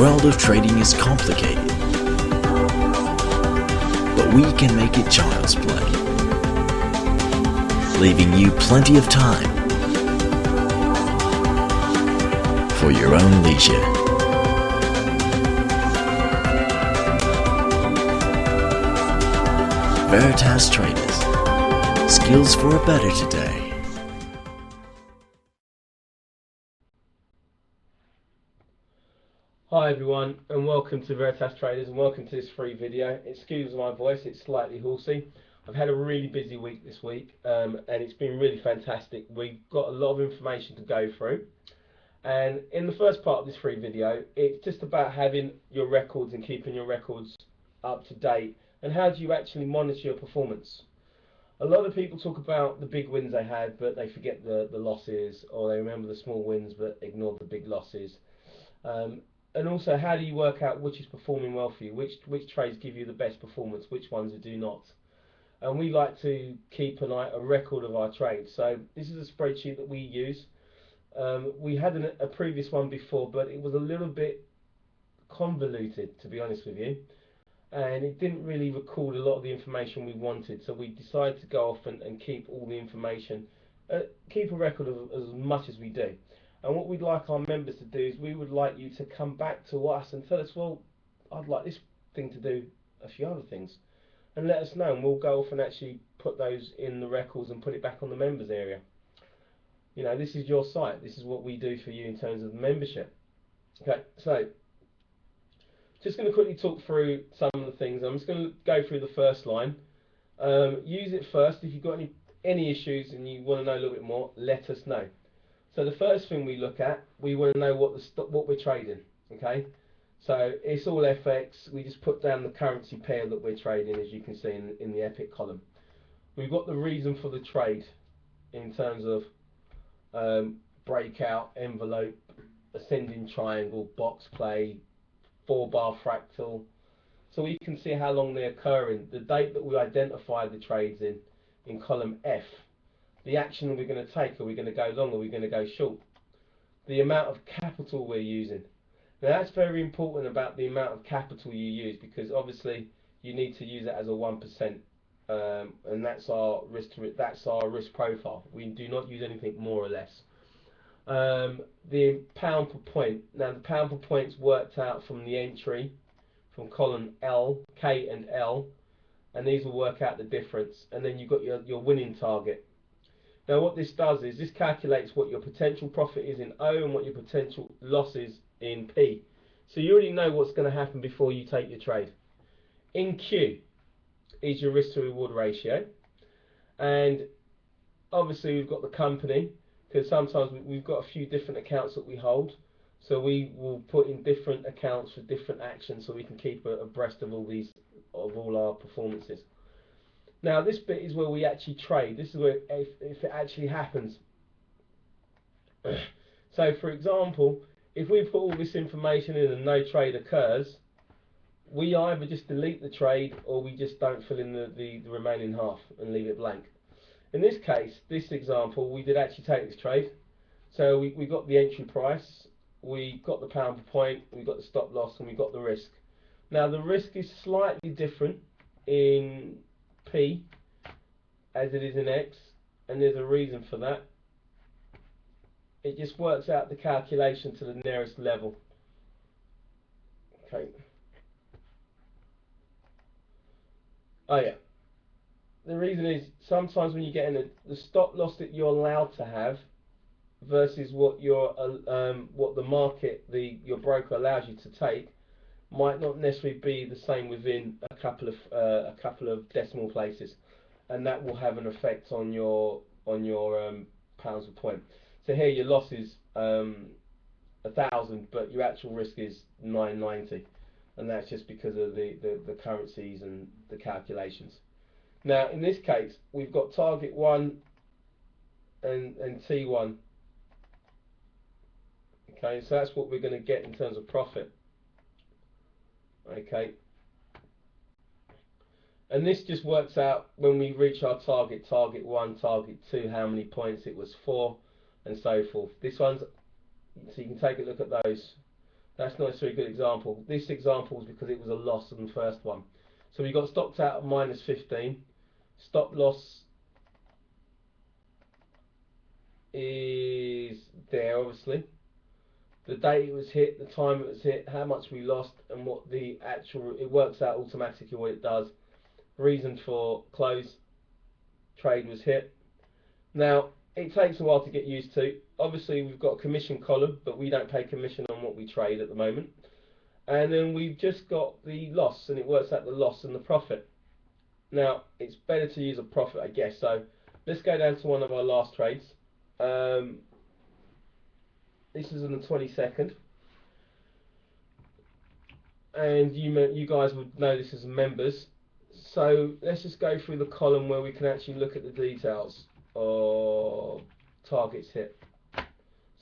world of trading is complicated, but we can make it child's play, leaving you plenty of time for your own leisure. Veritas Traders, skills for a better today. Hi everyone, and welcome to Veritas Traders, and welcome to this free video. Excuse my voice, it's slightly horsey. I've had a really busy week this week, and it's been really fantastic. We've got a lot of information to go through, and in the first part of this free video, it's just about having your records and keeping your records up to date, and how do you actually monitor your performance. A lot of people talk about the big wins they had, but they forget the losses, or they remember the small wins but ignore the big losses. And also, how do you work out which is performing well for you? Which trades give you the best performance? Which ones do not? And we like to keep a record of our trades. So this is a spreadsheet that we use. We had a previous one before, but it was a little bit convoluted, to be honest with you. And it didn't really record a lot of the information we wanted. So we decided to go off and keep all the information, keep a record of as much as we do. And what we'd like our members to do is we would like you to come back to us and tell us, well, I'd like this thing to do a few other things. And let us know, and we'll go off and actually put those in the records and put it back on the members area. You know, this is your site. This is what we do for you in terms of the membership. Okay, so just going to quickly talk through some of the things. I'm just going to go through the first line. Use it first. If you've got any issues and you want to know a little bit more, let us know. So the first thing we look at, we want to know what we're trading, okay? So it's all FX. We just put down the currency pair that we're trading, as you can see in the Epic column. We've got the reason for the trade in terms of breakout, envelope, ascending triangle, box play, 4-bar fractal. So we can see how long they're occurring, the date that we identify the trades in column F. The action we're going to take, are we going to go long, or are we going to go short? The amount of capital we're using. Now that's very important about the amount of capital you use, because obviously you need to use it as a 1%, and that's our risk profile. We do not use anything more or less. The pound per point. Now the pound per point's worked out from the entry from column L, K and L, and these will work out the difference. And then you've got your winning target. Now what this does is this calculates what your potential profit is in O and what your potential loss is in P. So you already know what's going to happen before you take your trade. In Q is your risk to reward ratio, and obviously we've got the company, because sometimes we've got a few different accounts that we hold, so we will put in different accounts for different actions so we can keep abreast of all our performances. Now this bit is where we actually trade. This is where if it actually happens. So for example, if we put all this information in and no trade occurs, we either just delete the trade or we just don't fill in the remaining half and leave it blank. In this case, this example, we did actually take this trade. So we got the entry price, we got the pound per point, we got the stop loss, and we got the risk. Now the risk is slightly different in P as it is in X, and there's a reason for that. It just works out the calculation to the nearest level. Okay. Oh yeah. The reason is sometimes when you get in the stop loss that you're allowed to have versus what what the market, your broker allows you to take, might not necessarily be the same within a couple of decimal places, and that will have an effect on your pounds per point. So here your loss is 1,000, but your actual risk is 990, and that's just because of the currencies and the calculations. Now in this case we've got target 1 and T1. Okay, so that's what we're going to get in terms of profit. Okay, and this just works out when we reach our target 1, target 2, how many points it was for, and so forth. This one's, so you can take a look at those. That's not necessarily a good example. This example is because it was a loss on the first one. So we got stopped out at minus 15. Stop loss is there, obviously. The date it was hit, the time it was hit, how much we lost, and what the actual, it works out automatically what it does. Reason for close, trade was hit. Now, it takes a while to get used to. Obviously, we've got a commission column, but we don't pay commission on what we trade at the moment. And then we've just got the loss, and it works out the loss and the profit. Now, it's better to use a profit, I guess. So let's go down to one of our last trades. This is on the 22nd. And you guys would know this as members. So let's just go through the column where we can actually look at the details of targets hit.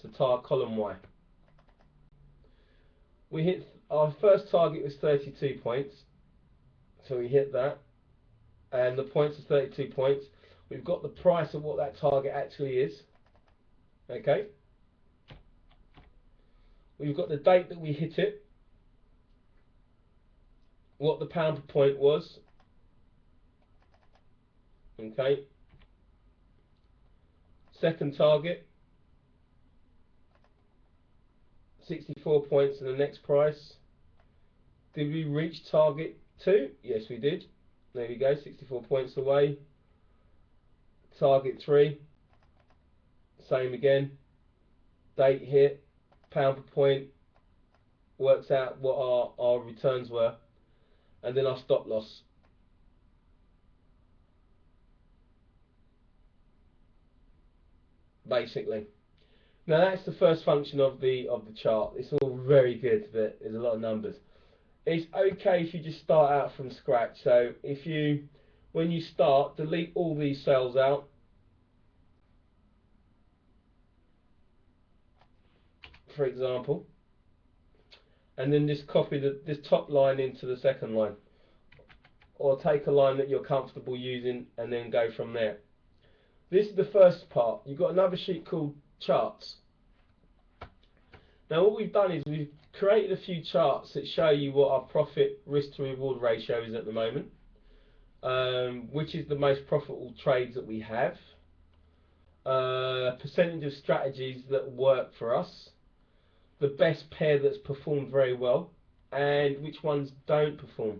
So column Y. We hit, our first target was 32 points. So we hit that. And the points is 32 points. We've got the price of what that target actually is. Okay. We've got the date that we hit it. What the pound per point was. Okay. Second target. 64 points in the next price. Did we reach target 2? Yes, we did. There we go, 64 points away. Target 3. Same again. Date hit. Pound per point. Works out what our returns were. And then our stop loss. Basically. Now that's the first function of the chart. It's all very good, but there's a lot of numbers. It's okay if you just start out from scratch. So if you, when you start, delete all these cells out. For example. And then just copy this top line into the second line. Or take a line that you're comfortable using and then go from there. This is the first part. You've got another sheet called charts. Now what we've done is we've created a few charts that show you what our profit risk to reward ratio is at the moment, which is the most profitable trades that we have, percentage of strategies that work for us, the best pair that's performed very well, and which ones don't perform.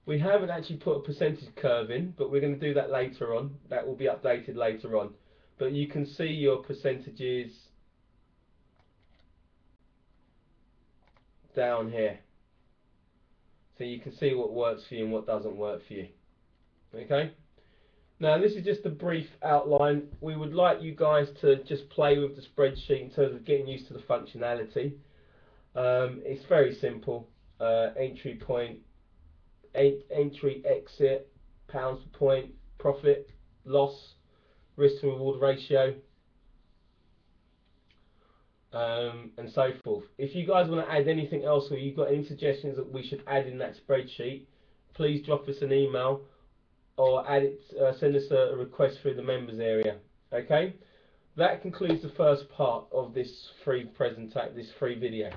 We haven't actually put a percentage curve in, but we're going to do that later on. That will be updated later on. But you can see your percentages down here. So you can see what works for you and what doesn't work for you. Okay? Now this is just a brief outline. We would like you guys to just play with the spreadsheet in terms of getting used to the functionality. It's very simple. Entry point, entry, exit, pounds per point, profit, loss, risk to reward ratio, and so forth. If you guys want to add anything else, or you've got any suggestions that we should add in that spreadsheet, please drop us an email or add it, send us a request through the members area. Okay, that concludes the first part of this free video.